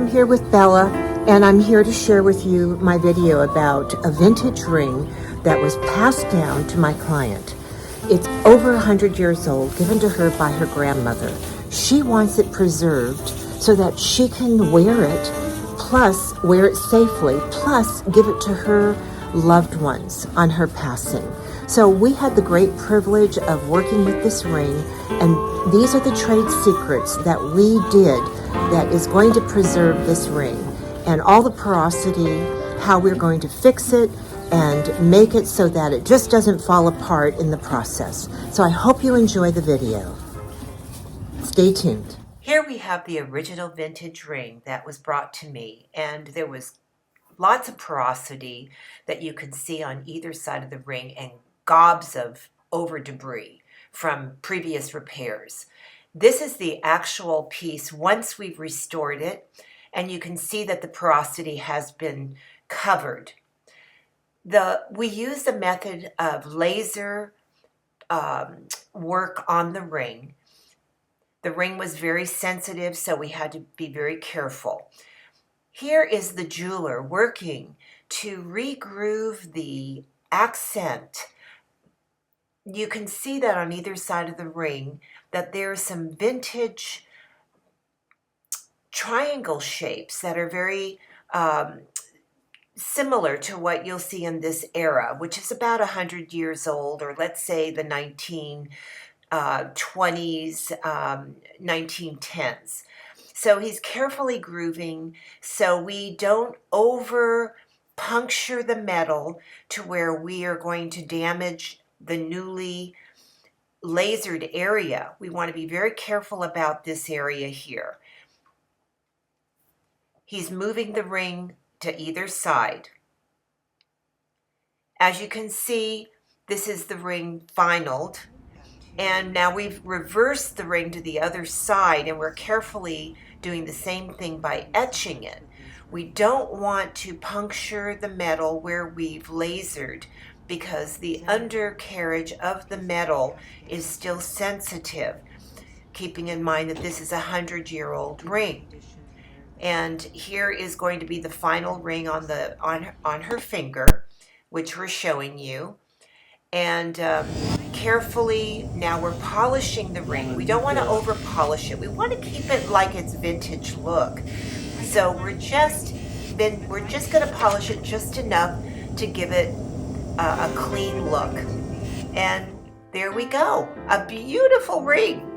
I'm here with Bella, and I'm here to share with you my video about a vintage ring that was passed down to my client. It's over 100 years old, given to her by her grandmother. She wants it preserved so that she can wear it, plus wear it safely, plus give it to her loved ones on her passing. So we had the great privilege of working with this ring, and these are the trade secrets that we did that is going to preserve this ring, and all the porosity, how we're going to fix it and make it so that it just doesn't fall apart in the process. So I hope you enjoy the video. Stay tuned. Here we have the original vintage ring that was brought to me, and there was lots of porosity that you could see on either side of the ring and gobs of over debris from previous repairs. This is the actual piece once we've restored it, and you can see that the porosity has been covered. We used a method of laser work on the ring. The ring was very sensitive, so we had to be very careful. Here is the jeweler working to regroove the accent. You can see that on either side of the ring that there's some vintage triangle shapes that are very similar to what you'll see in this era, which is about 100 years old, or let's say the 1920s, 1910s. So he's carefully grooving so we don't over puncture the metal to where we are going to damage the newly lasered area. We want to be very careful about this area here. He's moving the ring to either side. As you can see, this is the ring finaled. And now we've reversed the ring to the other side, and we're carefully doing the same thing by etching it. We don't want to puncture the metal where we've lasered, because the undercarriage of the metal is still sensitive, keeping in mind that this is a 100-year-old ring. And here is going to be the final ring on her finger, which we're showing you. And carefully, now we're polishing the ring. We don't want to over polish it. We want to keep it like its vintage look. So we're just going to polish it just enough to give it a clean look. And there we go, a beautiful ring.